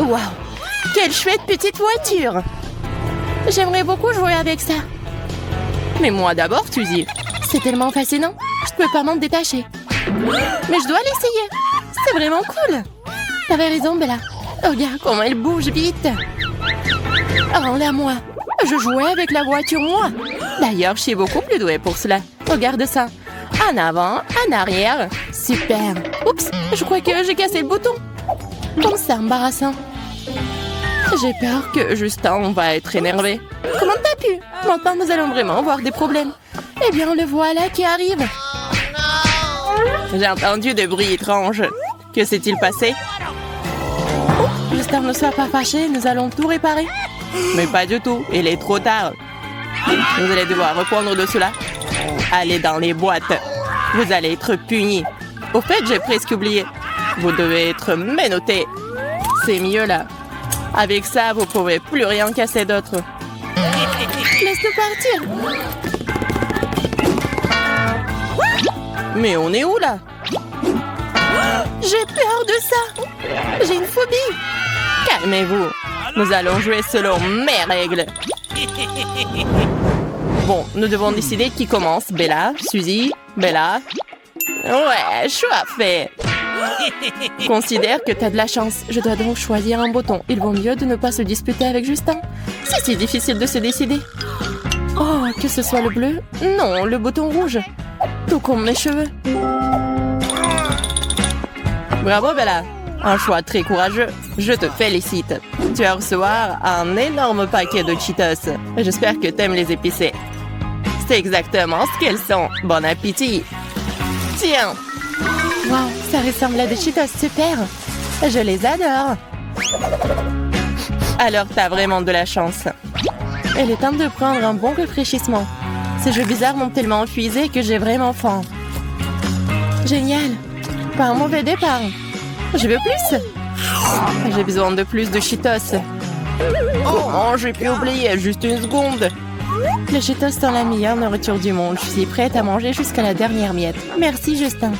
Waouh! Quelle chouette petite voiture! J'aimerais beaucoup jouer avec ça. Mais moi d'abord, Suzy. C'est tellement fascinant. Je ne peux pas m'en détacher. Mais je dois l'essayer. C'est vraiment cool. T'avais raison, Bella. Regarde comment elle bouge vite. Rends-la moi. Je jouais avec la voiture, moi. D'ailleurs, je suis beaucoup plus douée pour cela. Regarde ça. En avant, en arrière. Super. Oups, je crois que j'ai cassé le bouton. Comme c'est embarrassant. J'ai peur que Justin va être énervé. Comment t'as pu? Maintenant, nous allons vraiment avoir des problèmes. Eh bien, le voilà qui arrive. J'ai entendu des bruits étranges. Que s'est-il passé? Oh, Justin, ne sois pas fâché, nous allons tout réparer. Mais pas du tout, il est trop tard. Vous allez devoir reprendre de cela. Allez dans les boîtes. Vous allez être punis. Au fait, j'ai presque oublié. Vous devez être menottés. C'est mieux là. Avec ça, vous ne pouvez plus rien casser d'autre. Laisse-nous partir. Mais on est où là? J'ai peur de ça. J'ai une phobie. Calmez-vous. Nous allons jouer selon mes règles. Bon, nous devons décider qui commence. Bella, Suzy, Bella. Ouais, choix fait. Considère que t'as de la chance. Je dois donc choisir un bouton. Il vaut mieux de ne pas se disputer avec Justin. C'est si difficile de se décider. Oh, que ce soit le bleu? Non, le bouton rouge. Tout comme mes cheveux. Bravo, Bella. Un choix très courageux. Je te félicite. Tu vas recevoir un énorme paquet de Cheetos. J'espère que t'aimes les épicés. C'est exactement ce qu'elles sont. Bon appétit. Tiens. Wow, ça ressemble à des Cheetos super. Je les adore. Alors, t'as vraiment de la chance. Il est temps de prendre un bon rafraîchissement. Ces jeux bizarres m'ont tellement épuisé que j'ai vraiment faim. Génial. Pas un mauvais départ. Je veux plus. J'ai besoin de plus de Cheetos. Comment j'ai pu oublier? Juste une seconde. Les Cheetos sont la meilleure nourriture du monde. Je suis prête à manger jusqu'à la dernière miette. Merci, Justin.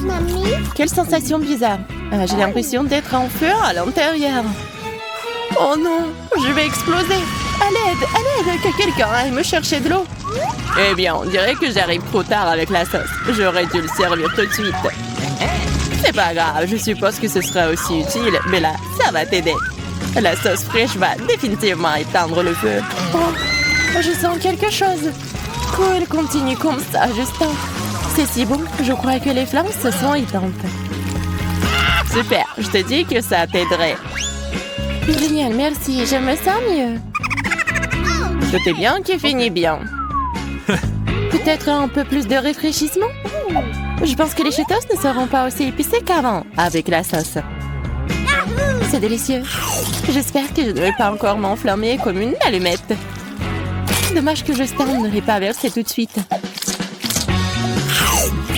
Mamie? Quelle sensation bizarre. J'ai l'impression d'être en feu à l'intérieur. Oh non, je vais exploser. À l'aide, que quelqu'un aille me chercher de l'eau. Eh bien, on dirait que j'arrive trop tard avec la sauce. J'aurais dû le servir tout de suite. C'est pas grave, je suppose que ce sera aussi utile. Mais là, ça va t'aider. La sauce fraîche va définitivement éteindre le feu. Oh, je sens quelque chose. Cool, continue comme ça, Justin. C'est si bon, je crois que les flammes se sont éteintes. Super, je te dis que ça t'aiderait. Génial, merci, je me sens mieux. Tout est bien qui finit bien. Peut-être un peu plus de rafraîchissement? Je pense que les Cheetos ne seront pas aussi épicés qu'avant, avec la sauce. C'est délicieux. J'espère que je ne vais pas encore m'enflammer comme une allumette. Dommage que Justin ne l'ait pas versé tout de suite.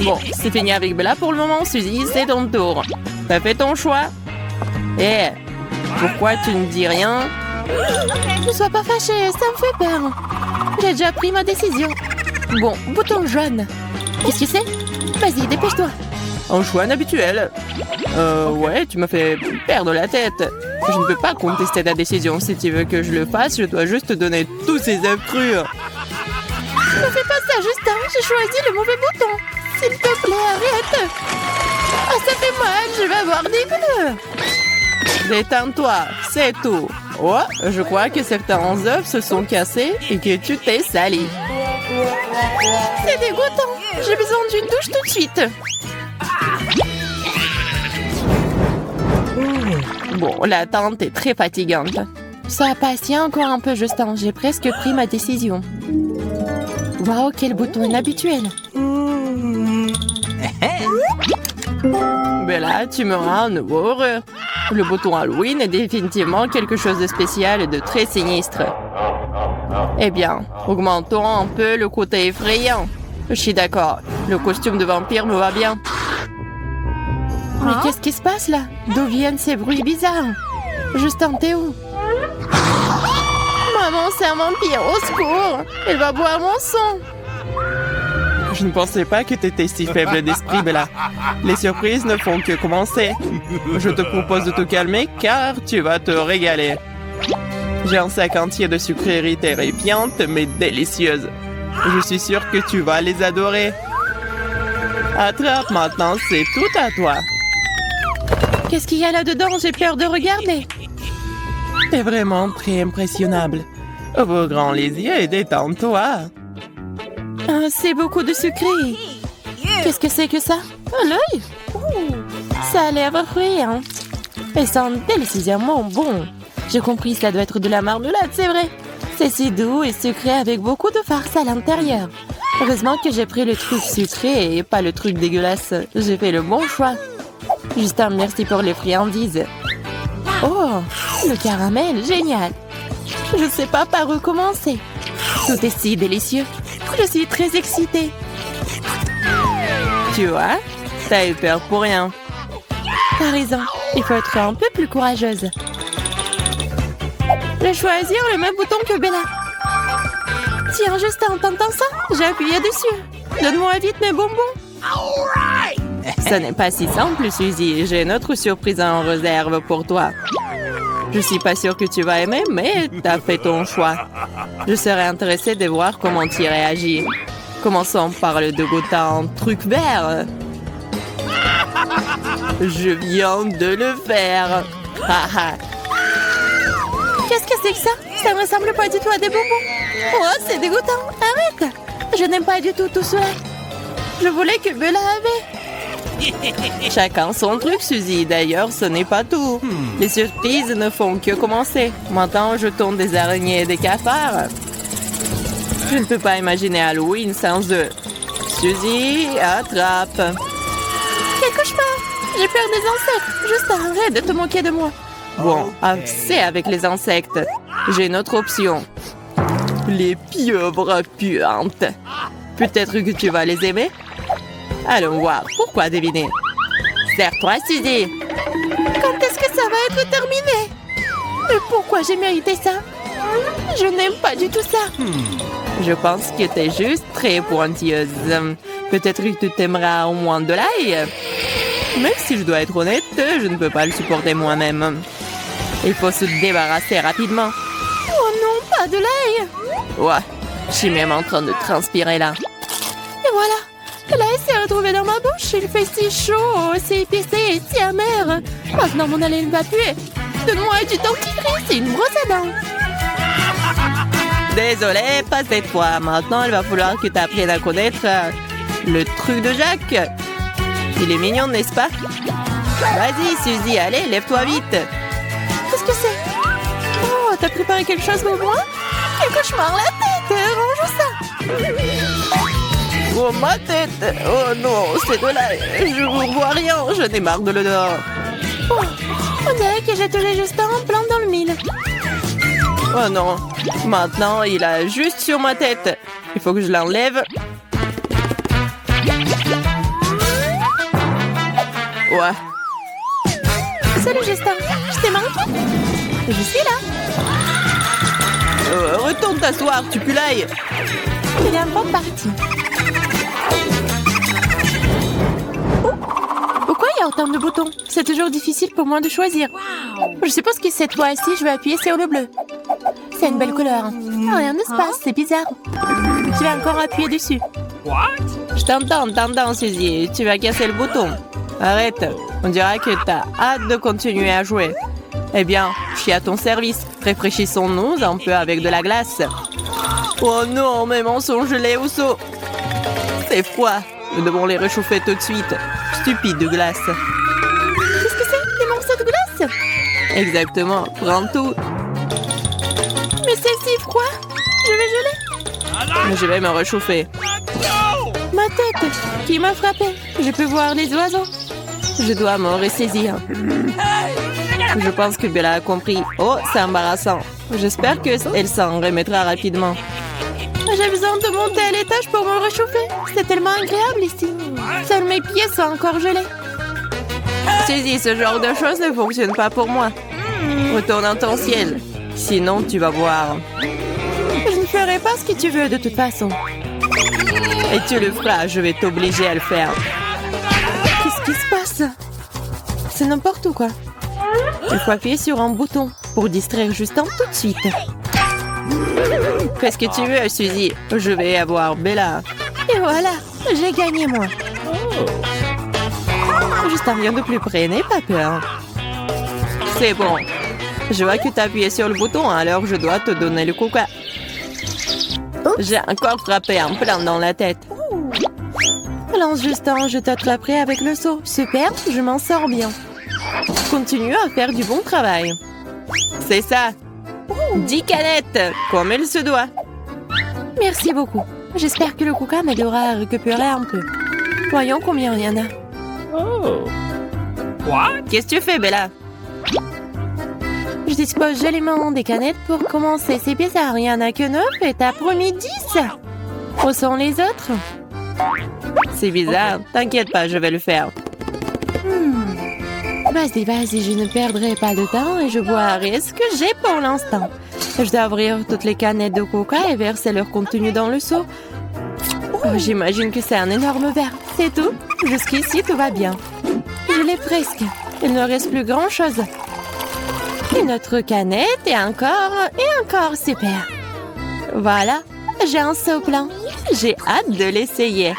Bon, c'est fini avec Bella pour le moment, Suzy, c'est ton tour. T'as fait ton choix? Eh, pourquoi tu ne dis rien? Ne sois pas fâché, ça me fait peur. J'ai déjà pris ma décision. Bon, bouton jaune. Qu'est-ce que c'est? Vas-y, dépêche-toi. Un choix inhabituel. Ouais, tu m'as fait perdre la tête. Je ne peux pas contester ta décision. Si tu veux que je le fasse, je dois juste te donner tous ces œufs crus. Ne fais pas ça, Justin. J'ai choisi le mauvais bouton. S'il te plaît, arrête. Ah, ça fait mal. Je vais avoir des bleus. Détends-toi, c'est tout. Oh, je crois que certains œufs se sont cassés et que tu t'es sali. C'est dégoûtant. J'ai besoin d'une douche tout de suite. Bon, l'attente est très fatigante. Sois patient encore un peu, Justin. J'ai presque pris ma décision. Waouh, quel bouton inhabituel. Bella, tu me rends un nouveau heureux. Le bouton Halloween est définitivement quelque chose de spécial et de très sinistre. Eh bien, augmentons un peu le côté effrayant. Je suis d'accord. Le costume de vampire me va bien. Mais qu'est-ce qui se passe là? D'où viennent ces bruits bizarres? Justin, t'es où? Maman, c'est un vampire, au secours! Il va boire mon sang! Je ne pensais pas que tu étais si faible d'esprit, Bella. Les surprises ne font que commencer. Je te propose de te calmer car tu vas te régaler. J'ai un sac entier de sucreries terrifiantes mais délicieuses. Je suis sûre que tu vas les adorer. Attrape maintenant, c'est tout à toi. Qu'est-ce qu'il y a là-dedans? J'ai peur de regarder. C'est vraiment très impressionnable. Ouvre grand les yeux et détends-toi. Ah, c'est beaucoup de sucreries. Qu'est-ce que c'est que ça? Oh, l'œil! Ça a l'air effrayant. Elles sentent délicieusement bon. J'ai compris, ça doit être de la marmelade, c'est vrai. C'est si doux et sucré avec beaucoup de farce à l'intérieur. Heureusement que j'ai pris le truc sucré et pas le truc dégueulasse. J'ai fait le bon choix. Juste un merci pour les friandises. Oh, le caramel, génial. Je ne sais pas par où commencer. Tout est si délicieux. Je suis très excitée. Tu vois, t'as eu peur pour rien. T'as raison, il faut être un peu plus courageuse. Je vais choisir le même bouton que Bella. Tiens, juste en tentant ça, j'ai appuyé dessus. Donne-moi vite mes bonbons. Ce n'est pas si simple, Suzy. J'ai une autre surprise en réserve pour toi. Je suis pas sûre que tu vas aimer, mais t'as fait ton choix. Je serais intéressée de voir comment tu réagis. Commençons par le dégoûtant truc vert. Je viens de le faire. Qu'est-ce que c'est que ça? Ça ne ressemble pas du tout à des bonbons. Oh, c'est dégoûtant. Arrête. Je n'aime pas du tout cela. Je voulais que Bella avait. Chacun son truc, Suzy. D'ailleurs, ce n'est pas tout. Les surprises ne font que commencer. Maintenant, je tourne des araignées et des cafards. Je ne peux pas imaginer Halloween sans eux. Suzy, attrape. Quel cauchemar! J'ai peur des insectes. Juste arrête de te moquer de moi. Bon, assez avec les insectes. J'ai une autre option. Les pieuvres puantes. Peut-être que tu vas les aimer? Allons voir. Pourquoi deviner? Serre-toi, Suzy. Quand est-ce que ça va être terminé? Mais pourquoi j'ai mérité ça? Je n'aime pas du tout ça. Je pense que t'es juste très pointilleuse. Peut-être que tu t'aimeras au moins de l'ail. Même si je dois être honnête, je ne peux pas le supporter moi-même. Il faut se débarrasser rapidement. Oh non, pas de l'ail. Ouais, je suis même en train de transpirer là. Et voilà, l'ail s'est retrouvé dans ma bouche. Il fait si chaud, si épicé et si amer. Maintenant mon haleine va puer. Donne-moi du dentifrice et une brosse à dents. Désolée, pas cette fois. Maintenant, il va falloir que tu apprennes à connaître le truc de Jacques. Il est mignon, n'est-ce pas? Vas-y, Suzy, allez, lève-toi vite. Qu'est-ce que c'est? Oh, t'as préparé quelque chose pour moi? Quel cauchemar, la tête! Range ça! Oh, ma tête! Oh non, c'est de là. Je ne vois rien. Je n'ai marre de l'odeur. Oh, on dirait que j'ai touché juste un plan dans le mille. Oh non, maintenant il a juste sur ma tête. Il faut que je l'enlève. Ouais. Salut Justin, je t'ai manqué. Je suis là. Retourne t'asseoir, tu pues l'ail. Il est un bon parti. Pourquoi il y a autant de boutons? C'est toujours difficile pour moi de choisir. Je suppose que cette fois-ci, je vais appuyer sur le bleu. C'est une belle couleur. Rien ne se passe, c'est bizarre. Tu vas encore appuyer dessus. Je t'entends, Suzy. Tu vas casser le bouton. Arrête. On dirait que t'as hâte de continuer à jouer. Eh bien, je suis à ton service. Rafraîchissons-nous un peu avec de la glace. Oh non, mes mains sont gelées au seau. C'est froid. Nous devons les réchauffer tout de suite. Stupide de glace. Qu'est-ce que c'est? Des morceaux de glace? Exactement. Prends tout. Mais c'est si froid. Je vais geler. Je vais me réchauffer. Ma tête. Qui m'a frappé? Je peux voir les oiseaux. Je dois me ressaisir. Je pense que Bella a compris. Oh, c'est embarrassant. J'espère qu'elle s'en remettra rapidement. J'ai besoin de monter à l'étage pour me réchauffer. C'est tellement agréable ici. Seuls mes pieds sont encore gelés. Suzy, ce genre de choses ne fonctionne pas pour moi. Retourne dans ton ciel. Sinon, tu vas voir. Je ne ferai pas ce que tu veux de toute façon. Et tu le feras, je vais t'obliger à le faire. Qu'est-ce qui se passe? C'est n'importe quoi. Il faut appuyer sur un bouton pour distraire Justin tout de suite. Fais ce que tu veux, Suzy. Je vais avoir Bella. Et voilà, j'ai gagné moi. Justin vient de plus près, n'aie pas peur. C'est bon. Je vois que tu as appuyé sur le bouton, alors je dois te donner le coca. J'ai encore frappé en plein dans la tête. Lance Justin, je t'attraperai avec le seau. Super, je m'en sors bien. Continue à faire du bon travail. C'est ça. 10 canettes, comme il se doit. Merci beaucoup. J'espère que le coca m'aidera à récupérer un peu. Voyons combien il y en a. Oh. What? Qu'est-ce que tu fais, Bella? Je dispose joliment des canettes pour commencer. C'est bizarre, il n'y en a que 9 et t'as promis 10. Où sont les autres? C'est bizarre. T'inquiète pas, je vais le faire. Vas-y, vas-y, je ne perdrai pas de temps et je boirai ce que j'ai pour l'instant. Je dois ouvrir toutes les canettes de coca et verser leur contenu dans le seau. Oh, j'imagine que c'est un énorme verre. C'est tout. Jusqu'ici, tout va bien. Je l'ai presque. Il ne reste plus grand-chose. Une autre canette et encore, super. Voilà, j'ai un seau plein. J'ai hâte de l'essayer.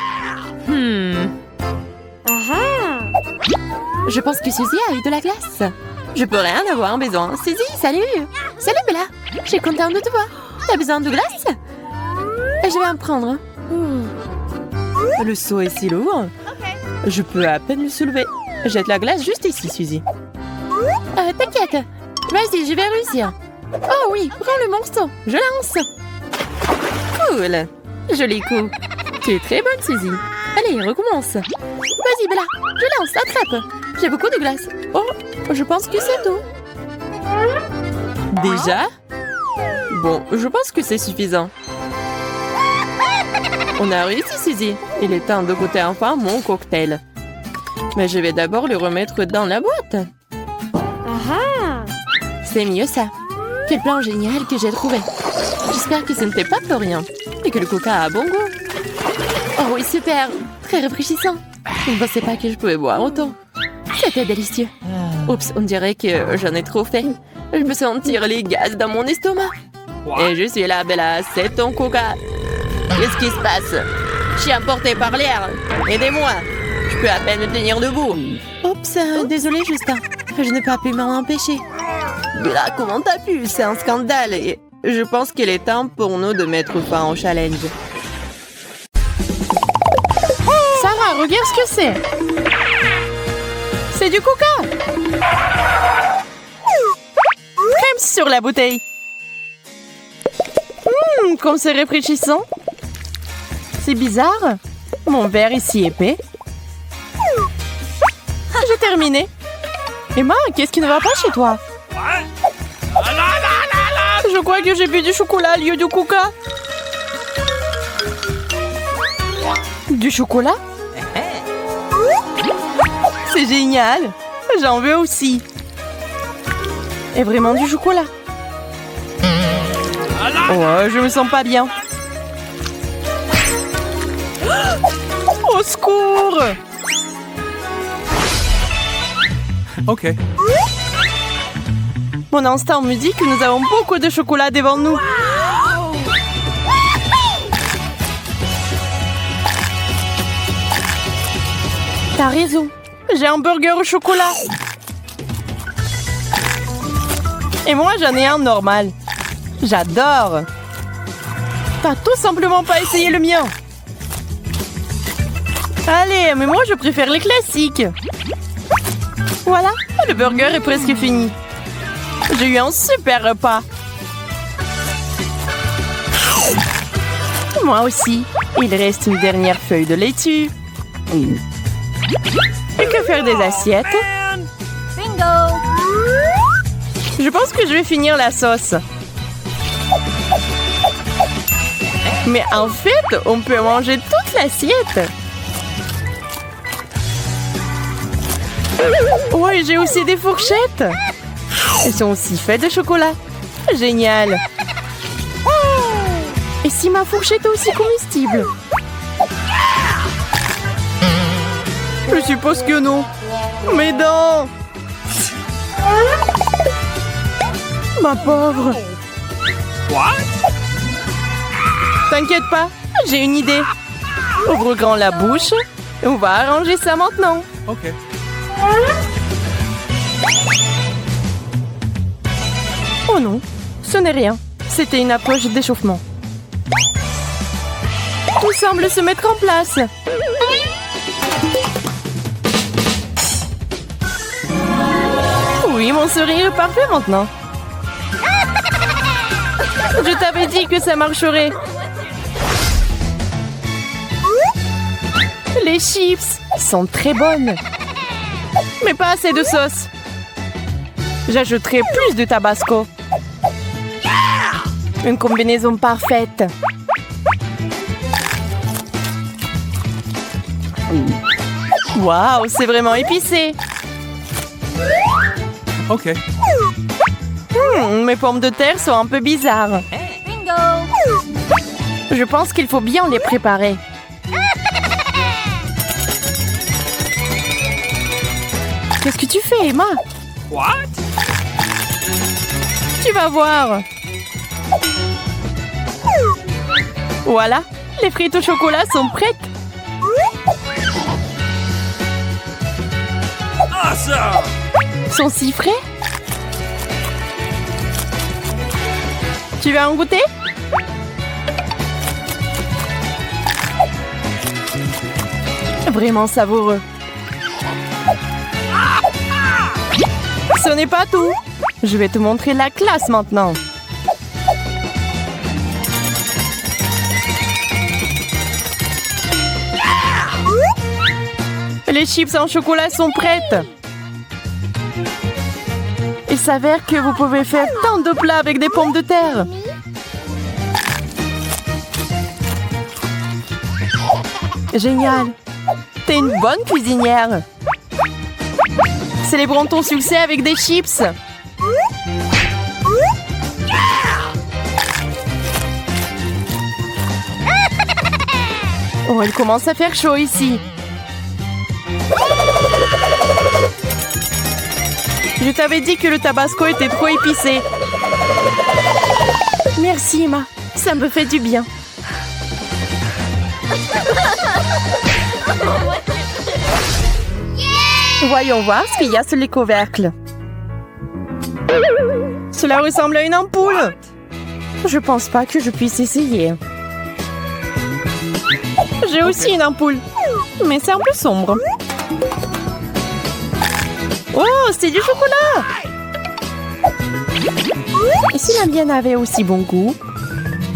Je pense que Suzy a eu de la glace. Je pourrais en avoir besoin. Suzy, salut. Salut Bella. Je suis contente de te voir. T'as besoin de glace? Je vais en prendre. Le seau est si lourd. Je peux à peine le soulever. Jette la glace juste ici, Suzy. T'inquiète. Vas-y, je vais réussir. Oh oui, prends le morceau. Je lance. Cool. Joli coup. Tu es très bonne, Suzy. Allez, recommence. Vas-y, Bella. Je lance, attrape. J'ai beaucoup de glace. Oh, je pense que c'est tout. Déjà? Bon, je pense que c'est suffisant. On a réussi, Suzy. Il est temps de goûter enfin mon cocktail. Mais je vais d'abord le remettre dans la boîte. C'est mieux ça. Quel plan génial que j'ai trouvé. J'espère que ce n'était pas pour rien. Et que le coca a bon goût. Oh oui, super. Très rafraîchissant. Je ne pensais pas que je pouvais boire autant. C'était délicieux. Oups, on dirait que j'en ai trop fait. Je peux sentir les gaz dans mon estomac. Et je suis là, Bella. C'est ton coca. Qu'est-ce qui se passe? Je suis emportée par l'air. Aidez-moi. Je peux à peine me tenir debout. Oups, désolé, Justin. Je n'ai pas pu m'en empêcher. Bella, comment t'as pu? C'est un scandale. Et je pense qu'il est temps pour nous de mettre fin au challenge. Sarah, regarde ce que c'est. C'est du coca. Crème sur la bouteille. Comme c'est rafraîchissant. C'est bizarre. Mon verre est si épais. J'ai terminé. Emma, qu'est-ce qui ne va pas chez toi? Je crois que j'ai bu du chocolat au lieu du coca. Du chocolat? C'est génial. J'en veux aussi. Et vraiment du chocolat. Oh, je me sens pas bien. Au secours! Ok. Mon instinct me dit que nous avons beaucoup de chocolat devant nous. T'as raison. J'ai un burger au chocolat. Et moi, j'en ai un normal. J'adore. T'as tout simplement pas essayé le mien. Allez, mais moi, je préfère les classiques. Voilà, le burger est presque fini. J'ai eu un super repas. Moi aussi. Il reste une dernière feuille de laitue. Et que faire des assiettes? Bingo! Je pense que je vais finir la sauce. Mais en fait, on peut manger toute l'assiette. Oui, j'ai aussi des fourchettes. Elles sont aussi faites de chocolat. Génial. Et si ma fourchette est aussi comestible? Je suppose que non. Mes dents! Ma pauvre! What? T'inquiète pas, j'ai une idée. Ouvre grand la bouche. On va arranger ça maintenant. Okay. Oh non, ce n'est rien. C'était une approche d'échauffement. Tout semble se mettre en place. Oui, mon sourire est parfait maintenant. Je t'avais dit que ça marcherait. Les chips sont très bonnes. Mais pas assez de sauce. J'ajouterai plus de tabasco. Une combinaison parfaite. Waouh, c'est vraiment épicé. Okay. Mes pommes de terre sont un peu bizarres. Bingo! Je pense qu'il faut bien les préparer. Qu'est-ce que tu fais, Emma? What? Tu vas voir. Voilà, les frites au chocolat sont prêtes. Awesome! Sont si frais. Tu vas en goûter? Vraiment savoureux. Ce n'est pas tout. Je vais te montrer la classe maintenant. Les chips en chocolat sont prêtes. Il s'avère que vous pouvez faire tant de plats avec des pommes de terre. Génial. T'es une bonne cuisinière. Célébrons ton succès avec des chips. Oh, il commence à faire chaud ici. Je t'avais dit que le tabasco était trop épicé. Merci, Emma. Ça me fait du bien. Voyons voir ce qu'il y a sur les couvercles. Cela ressemble à une ampoule. Je pense pas que je puisse essayer. J'ai aussi une ampoule, mais c'est un peu sombre. Oh, c'est du chocolat! Et si la mienne avait aussi bon goût?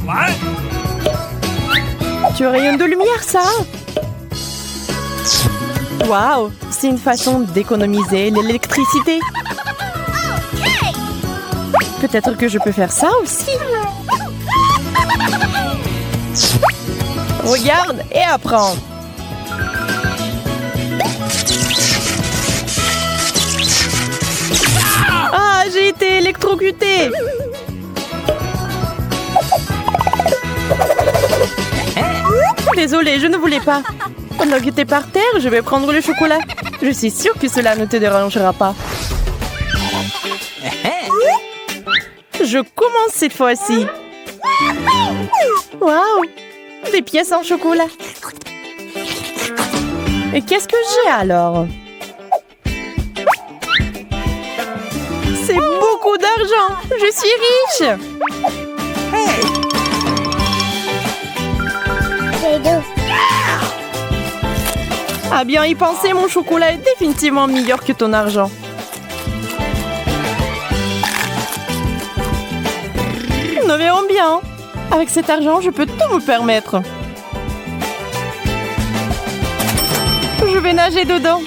What? Tu rayonnes de lumière, ça! Waouh! C'est une façon d'économiser l'électricité. Peut-être que je peux faire ça aussi. Regarde et apprends. Ah, j'ai été électrocutée. Désolée, je ne voulais pas. Pendant que t'es par terre, je vais prendre le chocolat. Je suis sûre que cela ne te dérangera pas. Je commence cette fois-ci. Waouh! Des pièces en chocolat. Et qu'est-ce que j'ai alors? C'est beaucoup d'argent. Je suis riche. À bien y penser, mon chocolat est définitivement meilleur que ton argent. Nous verrons bien. Avec cet argent, je peux tout me permettre. Je vais nager dedans.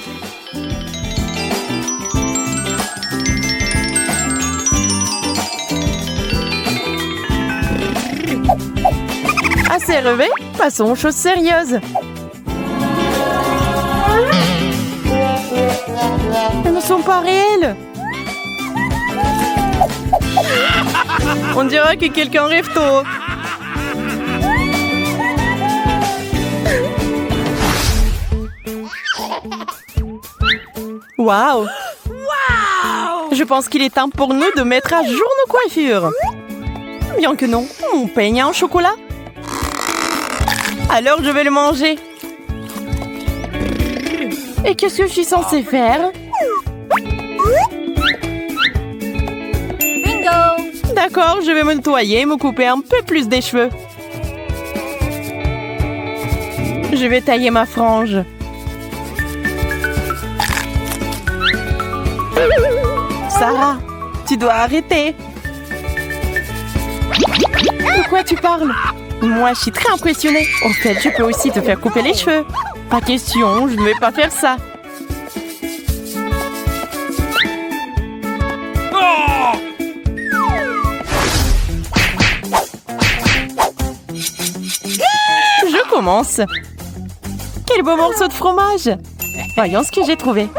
Assez rêvé, passons aux choses sérieuses. Elles ne sont pas réelles. On dirait que quelqu'un rêve tôt. Waouh! Je pense qu'il est temps pour nous de mettre à jour nos coiffures. Bien que non, mon peigne en chocolat. Alors je vais le manger. Et qu'est-ce que je suis censée faire? Bingo! D'accord, je vais me nettoyer et me couper un peu plus des cheveux. Je vais tailler ma frange. Sarah, tu dois arrêter. De quoi tu parles? Moi, je suis très impressionnée. En fait, je peux aussi te faire couper les cheveux. Pas question, je ne vais pas faire ça. Oh! Je commence. Quel beau morceau de fromage. Voyons ce que j'ai trouvé.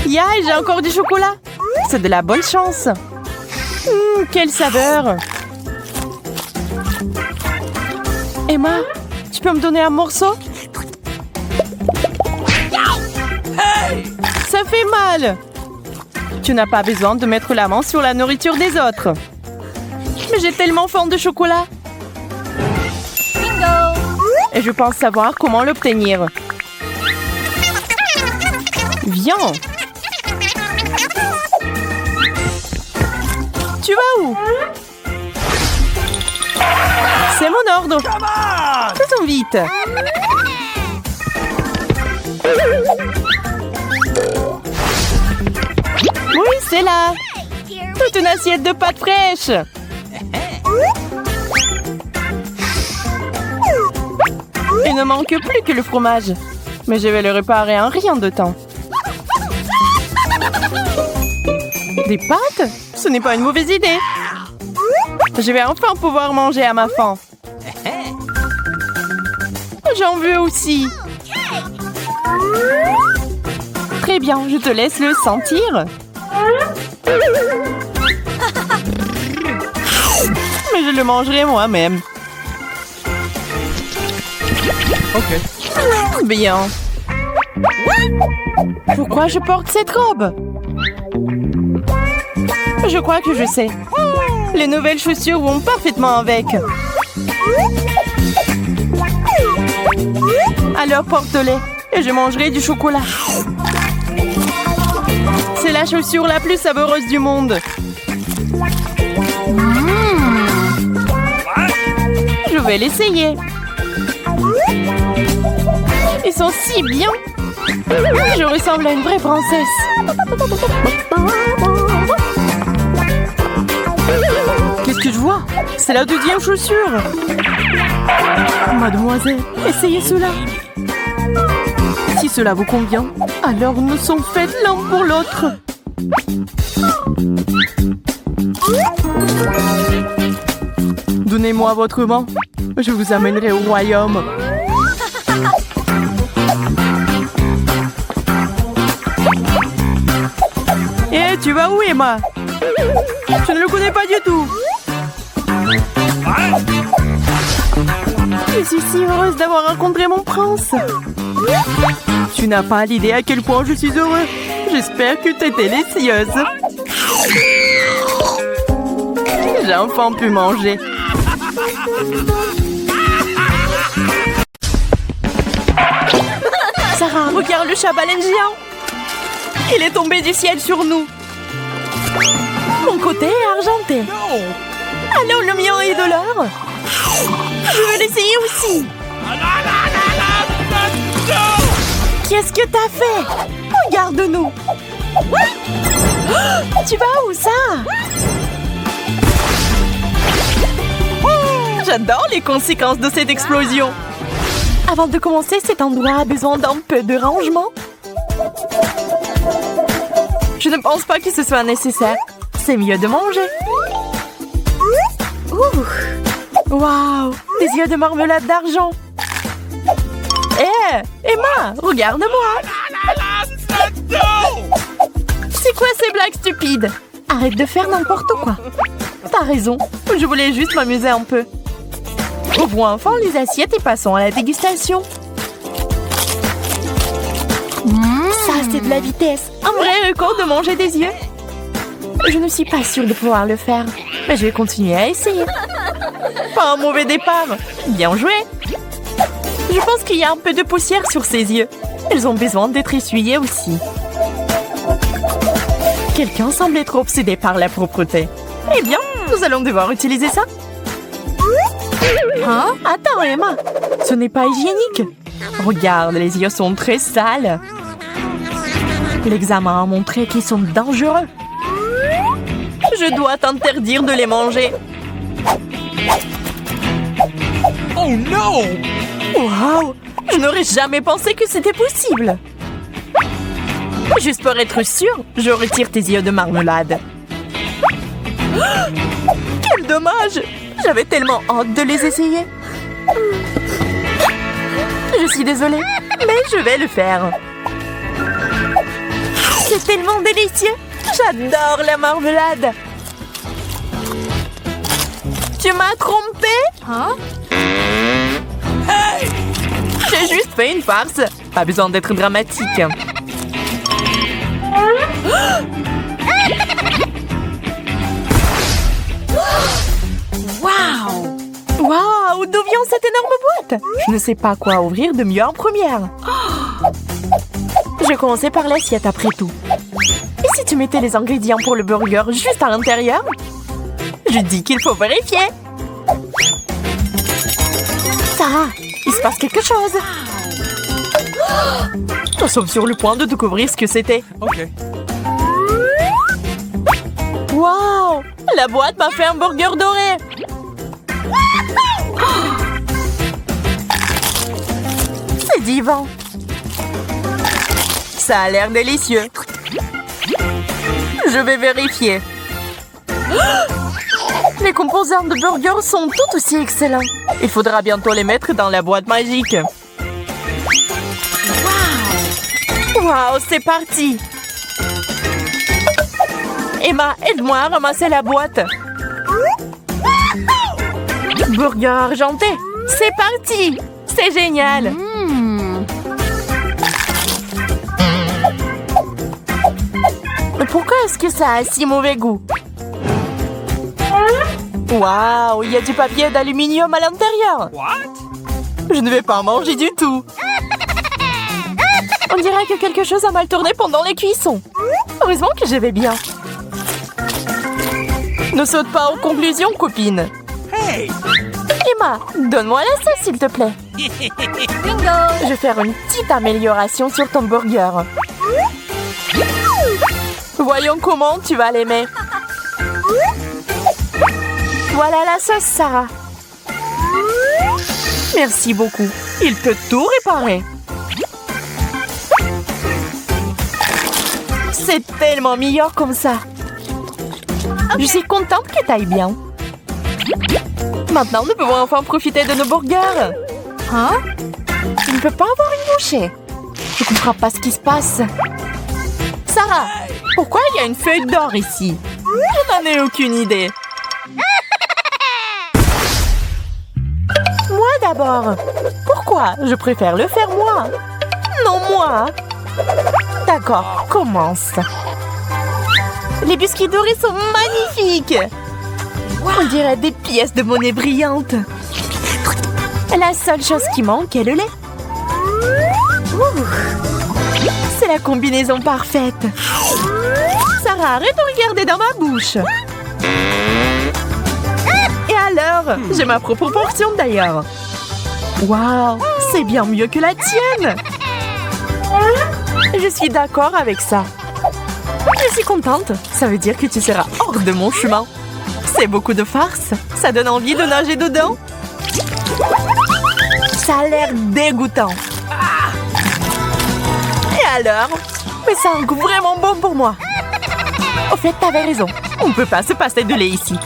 Ya, j'ai encore du chocolat. C'est de la bonne chance. Quelle saveur. Emma, tu peux me donner un morceau? Ça fait mal. Tu n'as pas besoin de mettre la main sur la nourriture des autres. Mais j'ai tellement faim de chocolat. Bingo! Et je pense savoir comment l'obtenir. Viens. Tu vas où? C'est mon ordre. Come on! Faisons vite. Oui, c'est là. Toute une assiette de pâtes fraîches. Il ne manque plus que le fromage. Mais je vais le réparer en rien de temps. Des pâtes? Ce n'est pas une mauvaise idée. Je vais enfin pouvoir manger à ma faim. J'en veux aussi. Très bien, je te laisse le sentir. Mais je le mangerai moi-même. Ok. Bien. Pourquoi je porte cette robe? Je crois que je sais. Les nouvelles chaussures vont parfaitement avec. Alors porte-les et je mangerai du chocolat. C'est la chaussure la plus savoureuse du monde. Je vais l'essayer. Ils sont si bien. Je ressemble à une vraie princesse. Qu'est-ce que je vois? C'est la deuxième chaussure. Mademoiselle, essayez cela. Si cela vous convient, alors nous sommes faites l'un pour l'autre. Donnez-moi votre main. Je vous amènerai au royaume. Eh, tu vas où, Emma? Je ne le connais pas du tout. What? Je suis si heureuse d'avoir rencontré mon prince. Tu n'as pas l'idée à quel point je suis heureux. J'espère que tu es délicieuse. J'ai enfin pu manger. Sarah, regarde le chat baleine géant. Il est tombé du ciel sur nous. Mon côté est argenté. No! Alors le mien est de l'or. Je veux l'essayer aussi. No! Qu'est-ce que t'as fait? Regarde-nous. Tu vas où, ça? J'adore les conséquences de cette explosion. Avant de commencer, cet endroit a besoin d'un peu de rangement. Je ne pense pas que ce soit nécessaire. C'est mieux de manger. Waouh! Des yeux de marmelade d'argent. Hé, Emma, regarde-moi. No! C'est quoi ces blagues stupides? Arrête de faire n'importe quoi. T'as raison, je voulais juste m'amuser un peu. Ouvrons enfin les assiettes et passons à la dégustation. Ça, c'est de la vitesse. Un vrai record de manger des yeux. Je ne suis pas sûre de pouvoir le faire, mais je vais continuer à essayer. Pas un mauvais départ. Bien joué. Je pense qu'il y a un peu de poussière sur ses yeux. Ils ont besoin d'être essuyés aussi. Quelqu'un semble être obsédé par la propreté. Eh bien, nous allons devoir utiliser ça. Hein? Attends, Emma. Ce n'est pas hygiénique. Regarde, les yeux sont très sales. L'examen a montré qu'ils sont dangereux. Je dois t'interdire de les manger. Oh non! Wow! Je n'aurais jamais pensé que c'était possible. Juste pour être sûre, je retire tes yeux de marmelade. Quel dommage! J'avais tellement hâte de les essayer. Je suis désolée, mais je vais le faire. C'est tellement délicieux! J'adore la marmelade! Tu m'as trompé? Huh? Hey! J'ai juste fait une farce. Pas besoin d'être dramatique. Wow! Waouh! D'où vient cette énorme boîte? Je ne sais pas quoi ouvrir de mieux en première. Je vais commencer par l'assiette après tout. Et si tu mettais les ingrédients pour le burger juste à l'intérieur? Je dis qu'il faut vérifier. Sarah, il se passe quelque chose. Nous sommes sur le point de découvrir ce que c'était. OK. Waouh! La boîte m'a fait un burger doré. C'est divin. Ça a l'air délicieux. Je vais vérifier. Les composants de burger sont tout aussi excellents. Il faudra bientôt les mettre dans la boîte magique. Waouh, c'est parti! Emma, aide-moi à ramasser la boîte. Burger argenté, c'est parti! C'est génial! Pourquoi est-ce que ça a si mauvais goût? Waouh, il y a du papier d'aluminium à l'intérieur. What? Je ne vais pas en manger du tout. On dirait que quelque chose a mal tourné pendant les cuissons. Heureusement que je vais bien. Ne saute pas aux conclusions, copine. Hey! Emma, donne-moi la sauce, s'il te plaît. Bingo! Je vais faire une petite amélioration sur ton burger. Voyons comment tu vas l'aimer. Voilà la sauce, Sarah. Merci beaucoup. Il peut tout réparer. C'est tellement meilleur comme ça. Je suis contente que t'ailles bien. Maintenant, nous pouvons enfin profiter de nos burgers. Hein? Je ne peux pas avoir une bouchée. Je ne comprends pas ce qui se passe. Sarah, pourquoi il y a une feuille d'or ici? Je n'en ai aucune idée. Moi d'abord. Pourquoi? Je préfère le faire moi. Non, moi. D'accord, commence. Les biscuits dorés sont magnifiques. On dirait des pièces de monnaie brillantes. La seule chose qui manque est le lait. C'est la combinaison parfaite. Sarah, arrête de regarder dans ma bouche. Et alors? J'ai ma propre portion d'ailleurs. Waouh, c'est bien mieux que la tienne. Je suis d'accord avec ça. Je suis contente. Ça veut dire que tu seras hors de mon chemin. C'est beaucoup de farce. Ça donne envie de nager dedans. Ça a l'air dégoûtant. Et alors? Mais ça a un goût vraiment bon pour moi. Au fait, t'avais raison. On ne peut pas se passer de lait ici.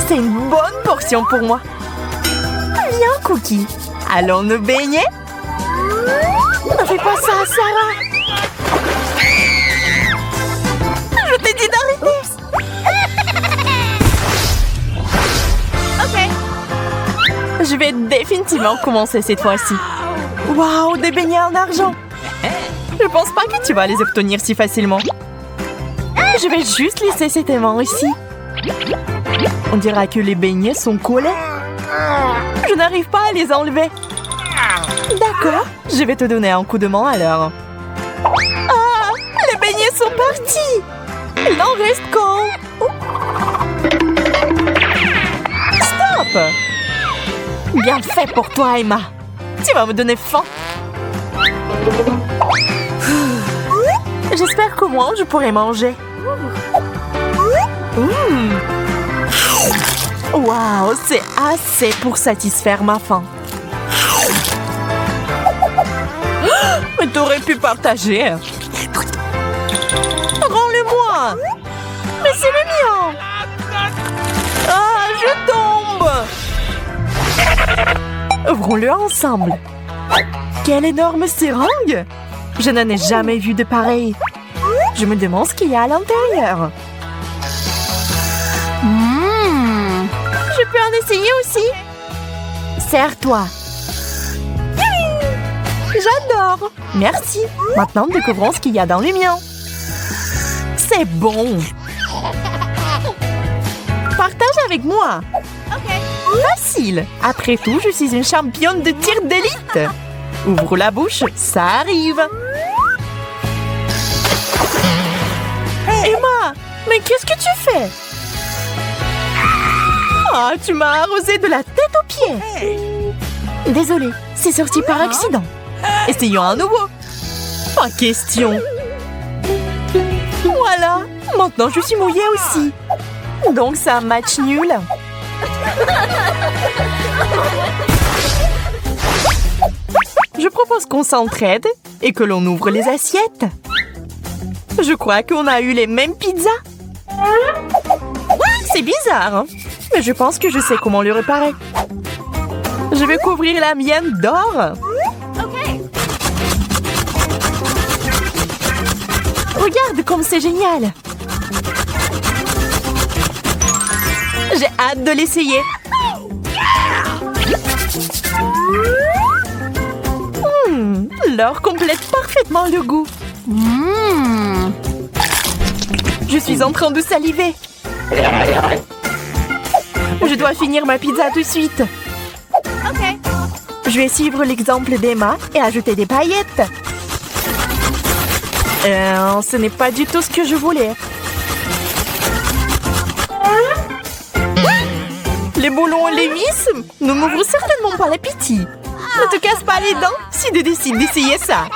C'est une bonne portion pour moi. Viens, Cookie. Allons nous baigner? Ne fais pas ça, Sarah. Je t'ai dit d'arrêter. OK. définitivement commencer cette fois-ci. Waouh, des beignets en argent. Je pense pas que tu vas les obtenir si facilement. Je vais juste laisser cet aimant ici. On dira que les beignets sont collés. Je n'arrive pas à les enlever. D'accord, je vais te donner un coup de main alors. Ah, les beignets sont partis. Il en reste qu'un. Stop. Bien fait pour toi, Emma. Tu vas me donner faim. J'espère qu'au moins je pourrai manger. Waouh, c'est assez pour satisfaire ma faim. Mais t'aurais pu partager. Rends-le-moi. Mais c'est le mien. Ah, je tombe. Ouvrons-le ensemble. Quelle énorme seringue. Je n'en ai jamais vu de pareil. Je me demande ce qu'il y a à l'intérieur. Je peux en essayer aussi. Serre-toi. J'adore. Merci. Maintenant, découvrons ce qu'il y a dans les miens. C'est bon. Partage avec moi. Facile. Après tout, je suis une championne de tir d'élite. Ouvre la bouche, ça arrive. Emma, mais qu'est-ce que tu fais? Ah, tu m'as arrosé de la tête aux pieds. Désolée, c'est sorti par accident. Essayons à nouveau. Pas question. Voilà, maintenant je suis mouillée aussi. Donc c'est un match nul. Je propose qu'on s'entraide et que l'on ouvre les assiettes. Je crois qu'on a eu les mêmes pizzas. C'est bizarre, hein? Mais je pense que je sais comment le réparer. Je vais couvrir la mienne d'or. Regarde comme c'est génial. J'ai hâte de l'essayer. L'or complète parfaitement le goût. Je suis en train de saliver. Je dois finir ma pizza tout de suite. Je vais suivre l'exemple d'Emma et ajouter des paillettes. Ce n'est pas du tout ce que je voulais. Les boulons et les vis ne m'ouvrent certainement pas l'appétit. Ne te casse pas les dents si tu décides d'essayer ça.